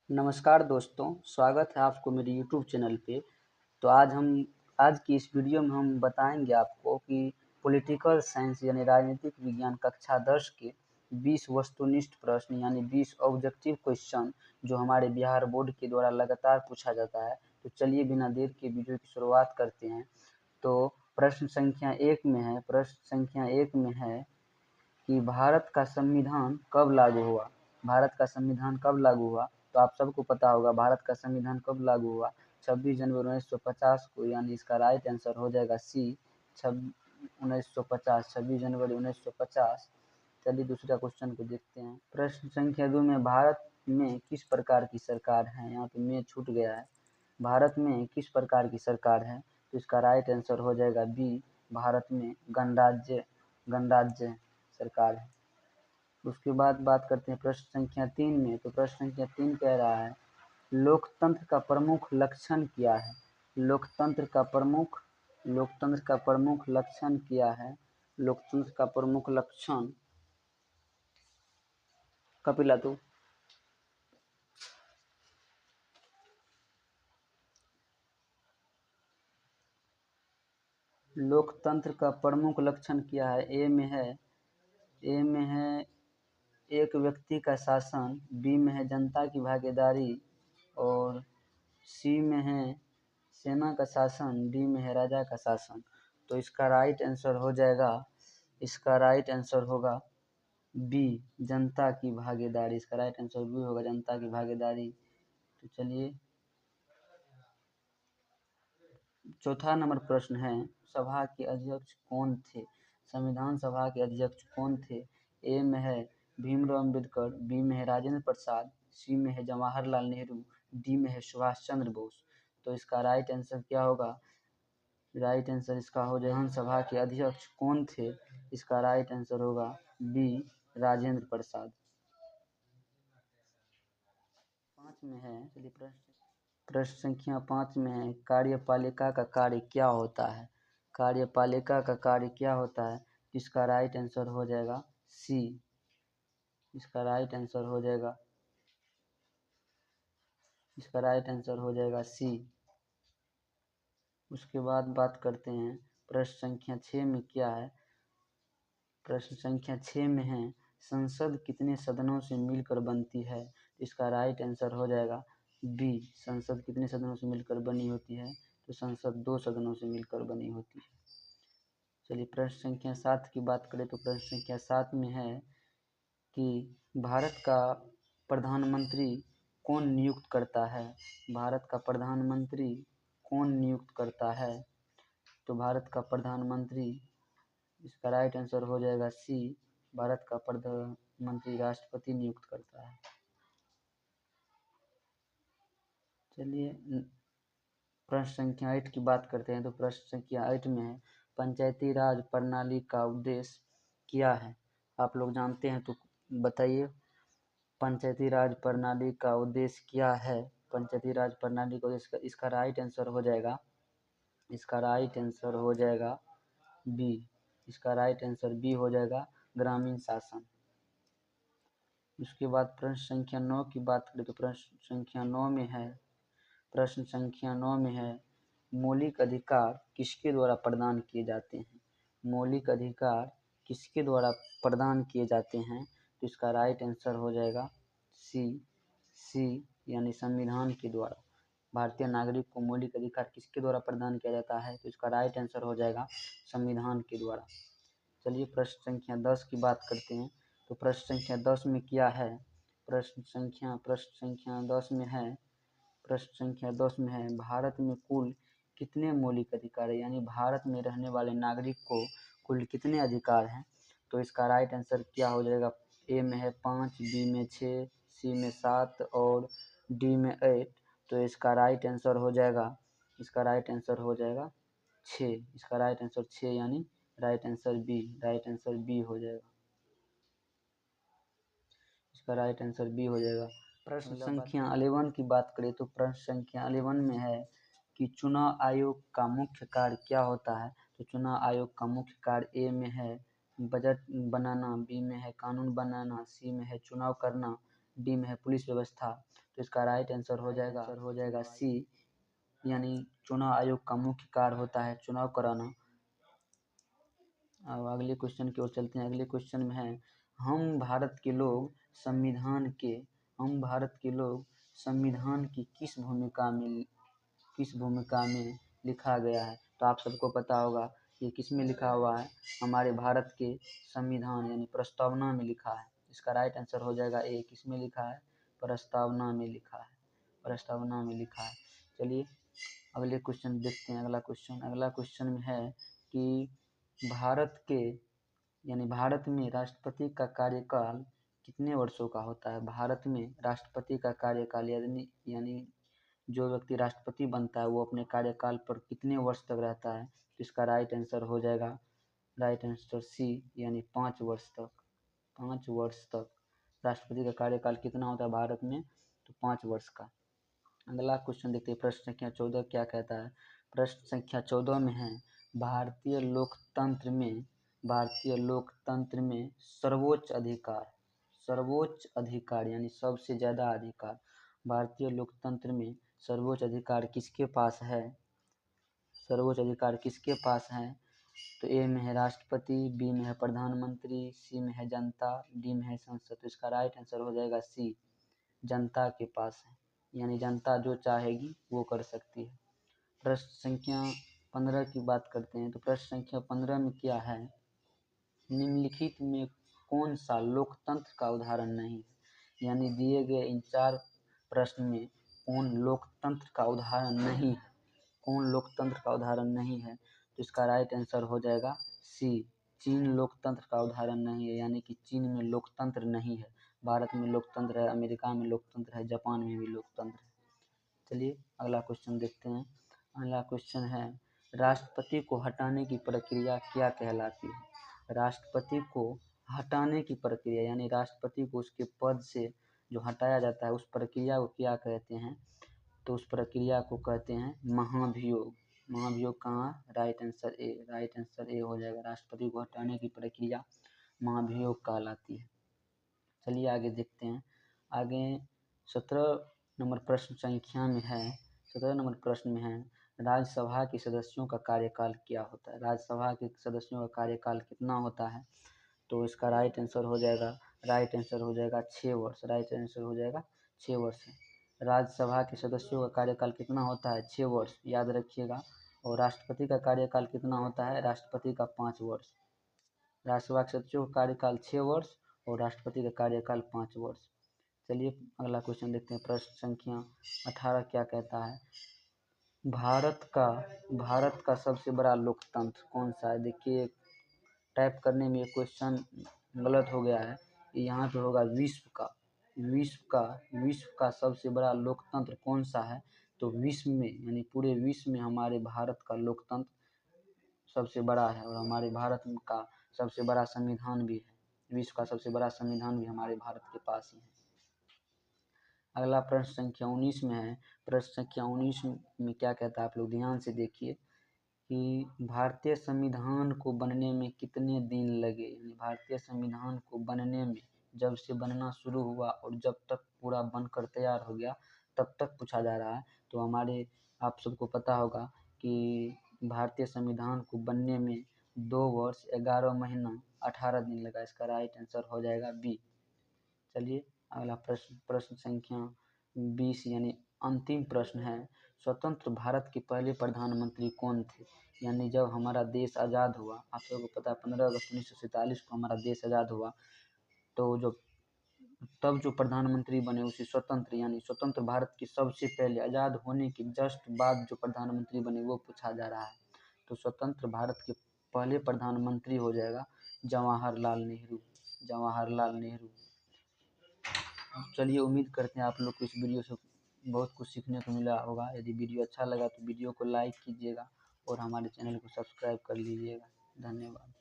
नमस्कार दोस्तों, स्वागत है आपको मेरे यूट्यूब चैनल पे। तो आज की इस वीडियो में हम बताएंगे आपको कि पॉलिटिकल साइंस यानी राजनीतिक विज्ञान कक्षा 10 के 20 वस्तुनिष्ठ प्रश्न यानी 20 ऑब्जेक्टिव क्वेश्चन जो हमारे बिहार बोर्ड के द्वारा लगातार पूछा जाता है। तो चलिए बिना देर के वीडियो की शुरुआत करते हैं। तो प्रश्न संख्या एक में है कि भारत का संविधान कब लागू हुआ। भारत का संविधान कब लागू हुआ? तो आप सबको पता होगा भारत का संविधान कब लागू हुआ। 26 जनवरी 1950 को, यानी इसका राइट आंसर हो जाएगा सी। 1950, 26 जनवरी 1950। चलिए दूसरा क्वेश्चन को देखते हैं। प्रश्न संख्या 2 में भारत में किस प्रकार की सरकार है? यहाँ पे में छूट गया है। भारत में किस प्रकार की सरकार है? तो इसका राइट आंसर हो जाएगा बी। भारत में गणराज्य सरकार है। उसके बाद बात करते हैं प्रश्न संख्या 3 में। तो प्रश्न संख्या 3 कह रहा है लोकतंत्र का प्रमुख लक्षण क्या है? लोकतंत्र का प्रमुख लक्षण क्या है? लोकतंत्र का प्रमुख लक्षण कपिला तू लोकतंत्र का प्रमुख लक्षण क्या है? ए में है एक व्यक्ति का शासन, बी में है जनता की भागीदारी और सी में है सेना का शासन, डी में है राजा का शासन। तो इसका राइट आंसर होगा बी, जनता की भागीदारी। इसका राइट आंसर बी होगा, जनता की भागीदारी। तो चलिए चौथा नंबर प्रश्न है सभा के अध्यक्ष कौन थे? संविधान सभा के अध्यक्ष कौन थे? ए में है भीमराव अम्बेडकर, बी में है राजेंद्र प्रसाद, सी में है जवाहरलाल नेहरू, डी में है सुभाष चंद्र बोस। तो इसका राइट आंसर क्या होगा? राइट आंसर इसका हो जाए विधानसभा के अध्यक्ष कौन थे? इसका राइट आंसर होगा बी, राजेंद्र प्रसाद। 5 में है, चलिए प्रश्न संख्या 5 में है कार्यपालिका का कार्य क्या होता है? कार्यपालिका का कार्य क्या होता है? इसका राइट आंसर हो जाएगा सी। इसका राइट आंसर हो जाएगा सी। उसके बाद बात करते हैं प्रश्न संख्या 6 में क्या है। प्रश्न संख्या 6 में है संसद कितने सदनों से मिलकर बनती है? इसका राइट आंसर हो जाएगा बी। संसद कितने सदनों से मिलकर बनी होती है? तो संसद 2 सदनों से मिलकर बनी होती है। चलिए प्रश्न संख्या 7 की बात करें तो प्रश्न संख्या 7 में है कि भारत का प्रधानमंत्री कौन नियुक्त करता है? भारत का प्रधानमंत्री कौन नियुक्त करता है? तो भारत का प्रधानमंत्री, इसका राइट आंसर हो जाएगा सी। भारत का प्रधानमंत्री राष्ट्रपति नियुक्त करता है। चलिए प्रश्न संख्या 8 की बात करते हैं। तो प्रश्न संख्या 8 में है पंचायती राज प्रणाली का उद्देश्य क्या है? आप लोग जानते हैं तो बताइए। पंचायती राज प्रणाली का उद्देश्य क्या है? पंचायती राज प्रणाली का उद्देश्य, इसका राइट आंसर हो जाएगा बी। इसका राइट आंसर बी हो जाएगा, ग्रामीण शासन। उसके बाद प्रश्न संख्या 9 की बात करें तो प्रश्न संख्या 9 में है मौलिक अधिकार किसके द्वारा प्रदान किए जाते हैं? मौलिक अधिकार किसके द्वारा प्रदान किए जाते हैं? तो इसका राइट आंसर हो जाएगा सी यानी संविधान के द्वारा। भारतीय नागरिक को मौलिक अधिकार किसके द्वारा प्रदान किया जाता है? तो इसका राइट आंसर हो जाएगा संविधान के द्वारा। चलिए प्रश्न संख्या 10 की बात करते हैं। तो प्रश्न संख्या 10 में क्या है? प्रश्न संख्या 10 में है भारत में कुल कितने मौलिक अधिकार है? यानी भारत में रहने वाले नागरिक को कुल कितने अधिकार हैं? तो इसका राइट आंसर क्या हो जाएगा? ए में है 5, बी में 6, सी में 7 और डी में 8। तो इसका राइट आंसर हो जाएगा 6। इसका राइट आंसर 6 यानी राइट आंसर बी हो जाएगा। इसका राइट आंसर बी हो जाएगा। प्रश्न संख्या 11 की बात करें तो प्रश्न संख्या 11 में है कि चुनाव आयोग का मुख्य कार्य क्या होता है? तो चुनाव आयोग का मुख्य कार्य ए में है बजट बनाना, बी में है कानून बनाना, सी में है चुनाव करना, डी में है पुलिस व्यवस्था। तो इसका राइट आंसर हो जाएगा सी, यानी चुनाव आयोग का मुख्य कार्य होता है चुनाव कराना। अब अगले क्वेश्चन की ओर चलते हैं। अगले क्वेश्चन में है, हम भारत के लोग संविधान की किस भूमिका में लिखा गया है। तो आप सबको पता होगा ये किस में लिखा हुआ है, हमारे भारत के संविधान यानी प्रस्तावना में लिखा है। इसका राइट आंसर हो जाएगा ए, किस में लिखा है, प्रस्तावना में लिखा है। चलिए अगले क्वेश्चन देखते हैं। अगला क्वेश्चन में है कि भारत में राष्ट्रपति का कार्यकाल कितने वर्षों का होता है। भारत में राष्ट्रपति का कार्यकाल यानी जो व्यक्ति राष्ट्रपति बनता है वो अपने कार्यकाल पर कितने वर्ष तक रहता है। तो इसका राइट आंसर हो जाएगा सी, यानी 5 वर्ष तक। 5 वर्ष तक राष्ट्रपति का कार्यकाल कितना होता है भारत में, तो 5 वर्ष का। अगला क्वेश्चन देखते हैं, प्रश्न संख्या 14 क्या कहता है। प्रश्न संख्या 14 में है, भारतीय लोकतंत्र में सर्वोच्च अधिकार यानी सबसे ज़्यादा अधिकार, भारतीय लोकतंत्र में सर्वोच्च अधिकार किसके पास है। तो ए में है राष्ट्रपति, बी में है प्रधानमंत्री, सी में है जनता, डी में है संसद। तो इसका राइट आंसर हो जाएगा सी, जनता के पास है, यानी जनता जो चाहेगी वो कर सकती है। प्रश्न संख्या 15 की बात करते हैं। तो प्रश्न संख्या 15 में क्या है, निम्नलिखित में कौन सा लोकतंत्र का उदाहरण नहीं है। यानी दिए गए इन 4 प्रश्न में कौन लोकतंत्र का उदाहरण नहीं है। तो इसका राइट आंसर हो जाएगा सी, चीन लोकतंत्र का उदाहरण नहीं है, यानी कि चीन में लोकतंत्र नहीं है। भारत में लोकतंत्र है, अमेरिका में लोकतंत्र है, जापान में भी लोकतंत्र है। चलिए अगला क्वेश्चन देखते हैं। अगला क्वेश्चन है, राष्ट्रपति को हटाने की प्रक्रिया क्या कहलाती है। राष्ट्रपति को हटाने की प्रक्रिया यानी राष्ट्रपति को उसके पद से जो हटाया जाता है उस प्रक्रिया को क्या कहते हैं। तो उस प्रक्रिया को कहते हैं महाभियोग। महाभियोग कहाँ, राइट आंसर ए हो जाएगा। राष्ट्रपति को हटाने की प्रक्रिया महाभियोग कहलाती है। चलिए आगे देखते हैं। आगे 17 नंबर प्रश्न संख्या में है, 17 नंबर प्रश्न में है, राज्यसभा के सदस्यों का कार्यकाल क्या होता है। राज्यसभा के सदस्यों का कार्यकाल कितना होता है। तो इसका राइट आंसर हो जाएगा 6 वर्ष। राइट आंसर हो जाएगा 6 वर्ष। राज्यसभा के सदस्यों का कार्यकाल कितना होता है, 6 वर्ष, याद रखिएगा। और राष्ट्रपति का कार्यकाल कितना होता है, राष्ट्रपति का 5 वर्ष। राज्यसभा के सदस्यों का कार्यकाल 6 वर्ष और राष्ट्रपति का कार्यकाल 5 वर्ष। चलिए अगला क्वेश्चन देखते हैं। प्रश्न संख्या 18 क्या कहता है, भारत का सबसे बड़ा लोकतंत्र कौन सा है। देखिए टाइप करने में ये क्वेश्चन गलत हो गया है, यहाँ पे होगा विश्व का सबसे बड़ा लोकतंत्र कौन सा है। तो विश्व में यानी पूरे विश्व में हमारे भारत का लोकतंत्र सबसे बड़ा है और हमारे भारत का सबसे बड़ा संविधान भी है। विश्व का सबसे बड़ा संविधान भी हमारे भारत के पास ही है। अगला प्रश्न संख्या 19 में है। प्रश्न संख्या 19 में क्या कहता है, आप लोग ध्यान से देखिए कि भारतीय संविधान को बनने में कितने दिन लगे। यानी भारतीय संविधान को बनने में जब से बनना शुरू हुआ और जब तक पूरा बनकर तैयार हो गया तब तक पूछा जा रहा है। तो आप सबको पता होगा कि भारतीय संविधान को बनने में 2 वर्ष 11 महीना 18 दिन लगा। इसका राइट आंसर हो जाएगा बी। चलिए अगला प्रश्न संख्या 20 यानी अंतिम प्रश्न है, स्वतंत्र भारत के पहले प्रधानमंत्री कौन थे। यानी जब हमारा देश आज़ाद हुआ, आप सबको पता है 15 अगस्त 1947 को हमारा देश आज़ाद हुआ, तो तब जो प्रधानमंत्री बने उसे स्वतंत्र भारत के सबसे पहले आज़ाद होने के जस्ट बाद जो प्रधानमंत्री बने वो पूछा जा रहा है। तो स्वतंत्र भारत के पहले प्रधानमंत्री हो जाएगा जवाहरलाल नेहरू। चलिए उम्मीद करते हैं आप लोग को इस वीडियो से बहुत कुछ सीखने को मिला होगा। यदि वीडियो अच्छा लगा तो वीडियो को लाइक कीजिएगा और हमारे चैनल को सब्सक्राइब कर लीजिएगा। धन्यवाद।